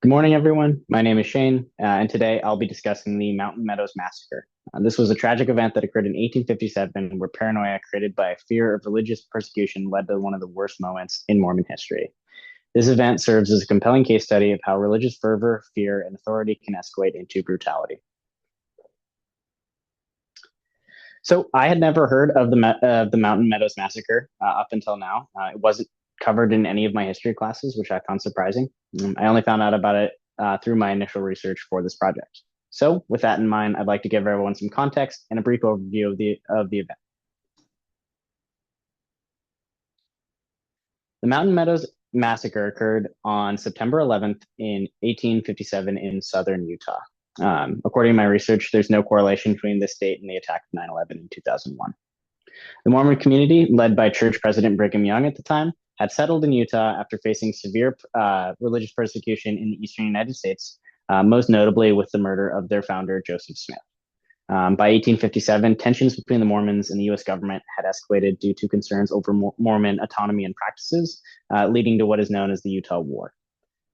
Good morning, everyone. My name is Shane, and today I'll be discussing the Mountain Meadows Massacre. This was a tragic event that occurred in 1857 where paranoia created by a fear of religious persecution led to one of the worst moments in Mormon history. This event serves as a compelling case study of how religious fervor, fear, and authority can escalate into brutality. So I had never heard of the Mountain Meadows Massacre up until now. It wasn't covered in any of my history classes, which I found surprising. I only found out about it through my initial research for this project. So, with that in mind, I'd like to give everyone some context and a brief overview of the event. The Mountain Meadows Massacre occurred on September 11th in 1857 in southern Utah. According to my research, there's no correlation between this date and the attack of 9/11 in 2001. The Mormon community, led by church president Brigham Young at the time, had settled in Utah after facing severe religious persecution in the eastern United States, most notably with the murder of their founder, Joseph Smith. By 1857, tensions between the Mormons and the U.S. government had escalated due to concerns over Mormon autonomy and practices, leading to what is known as the Utah War.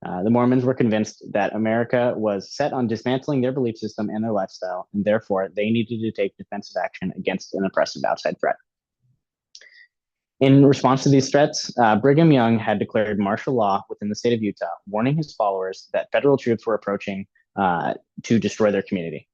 The Mormons were convinced that America was set on dismantling their belief system and their lifestyle, and therefore they needed to take defensive action against an oppressive outside threat. In response to these threats, Brigham Young had declared martial law within the state of Utah, warning his followers that federal troops were approaching to destroy their community.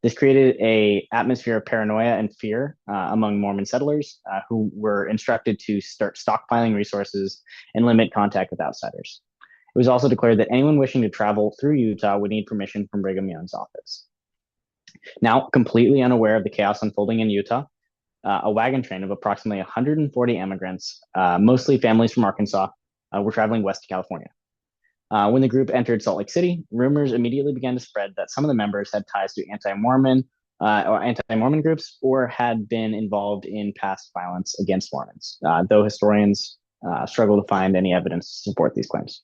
This created an atmosphere of paranoia and fear among Mormon settlers who were instructed to start stockpiling resources and limit contact with outsiders. It was also declared that anyone wishing to travel through Utah would need permission from Brigham Young's office. Now, completely unaware of the chaos unfolding in Utah, a wagon train of approximately 140 immigrants, mostly families from Arkansas, were traveling west to California. When the group entered Salt Lake City, rumors immediately began to spread that some of the members had ties to anti-Mormon or anti-Mormon groups or had been involved in past violence against Mormons, though historians struggle to find any evidence to support these claims.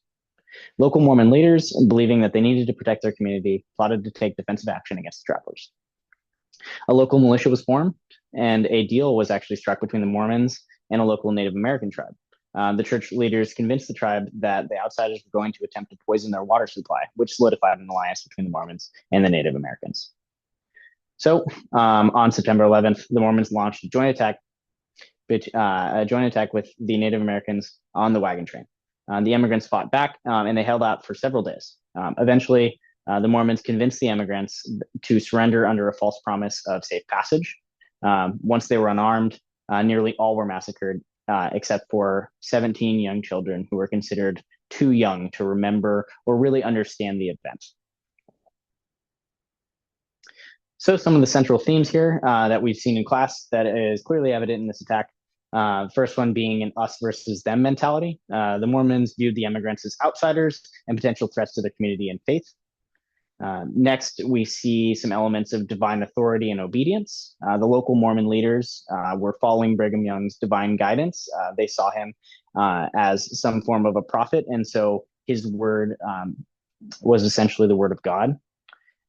Local Mormon leaders, believing that they needed to protect their community, plotted to take defensive action against the travelers. A local militia was formed, and a deal was actually struck between the Mormons and a local Native American tribe. The church leaders convinced the tribe that the outsiders were going to attempt to poison their water supply, which solidified an alliance between the Mormons and the Native Americans. So, on September 11th, the Mormons launched a joint attack with the Native Americans on the wagon train. The immigrants fought back, and they held out for several days. Eventually, the Mormons convinced the immigrants to surrender under a false promise of safe passage. Once they were unarmed, nearly all were massacred, except for 17 young children who were considered too young to remember or really understand the event. So some of the central themes here that we've seen in class that is clearly evident in this attack. First one being an us versus them mentality. The Mormons viewed the immigrants as outsiders and potential threats to their community and faith. Next, we see some elements of divine authority and obedience. The local Mormon leaders were following Brigham Young's divine guidance. They saw him as some form of a prophet, and so his word was essentially the word of God.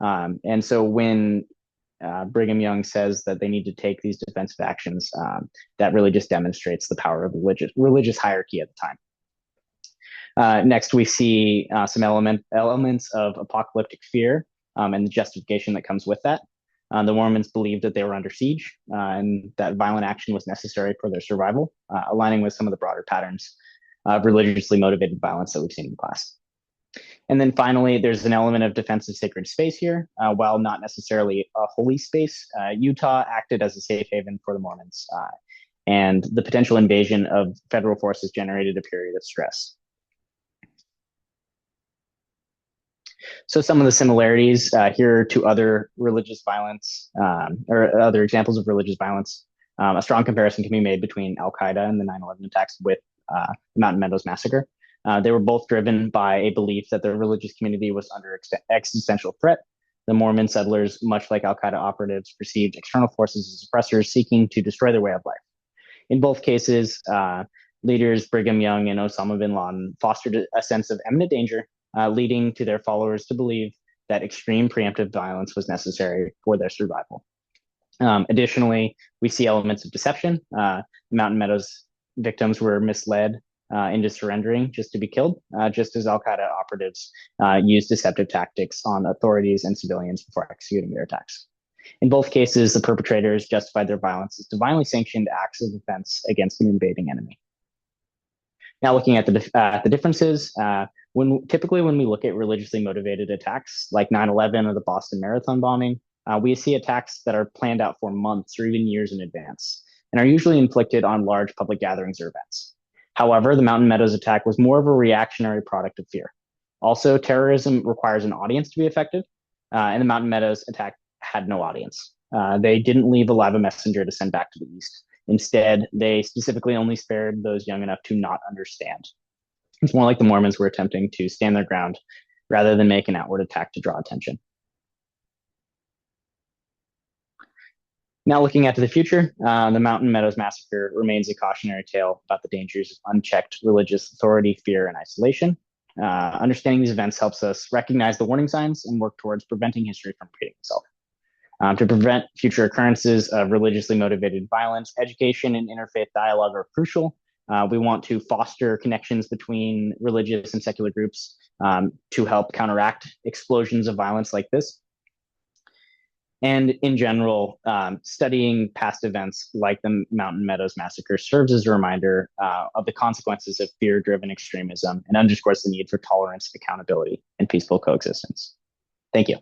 And so when Brigham Young says that they need to take these defensive actions, that really just demonstrates the power of the religious hierarchy at the time. Next, we see some elements of apocalyptic fear and the justification that comes with that. The Mormons believed that they were under siege and that violent action was necessary for their survival, aligning with some of the broader patterns of religiously motivated violence that we've seen in class. And then finally, there's an element of defensive sacred space here. While not necessarily a holy space, Utah acted as a safe haven for the Mormons, and the potential invasion of federal forces generated a period of stress. So some of the similarities here to other religious violence or other examples of religious violence. A strong comparison can be made between Al-Qaeda and the 9/11 attacks with the Mountain Meadows Massacre. They were both driven by a belief that the religious community was under existential threat. The Mormon settlers, much like Al-Qaeda operatives, perceived external forces as oppressors seeking to destroy their way of life. In both cases, leaders Brigham Young and Osama bin Laden fostered a sense of imminent danger, leading to their followers to believe that extreme preemptive violence was necessary for their survival. Additionally, we see elements of deception. Mountain Meadows victims were misled into surrendering just to be killed, just as Al Qaeda operatives used deceptive tactics on authorities and civilians before executing their attacks. In both cases, the perpetrators justified their violence as divinely sanctioned acts of defense against an invading enemy. Now, looking at the differences, typically when we look at religiously motivated attacks like 9/11 or the Boston Marathon bombing, we see attacks that are planned out for months or even years in advance and are usually inflicted on large public gatherings or events. However, the Mountain Meadows attack was more of a reactionary product of fear. Also, terrorism requires an audience to be effective, and the Mountain Meadows attack had no audience. They didn't leave a lava messenger to send back to the east. Instead, they specifically only spared those young enough to not understand. It's more like the Mormons were attempting to stand their ground rather than make an outward attack to draw attention. Now, looking out to the future, the Mountain Meadows Massacre remains a cautionary tale about the dangers of unchecked religious authority, fear, and isolation. Understanding these events helps us recognize the warning signs and work towards preventing history from repeating itself. To prevent future occurrences of religiously motivated violence, education and interfaith dialogue are crucial. We want to foster connections between religious and secular groups to help counteract explosions of violence like this. And in general, studying past events like the Mountain Meadows Massacre serves as a reminder of the consequences of fear-driven extremism and underscores the need for tolerance, accountability, and peaceful coexistence. Thank you.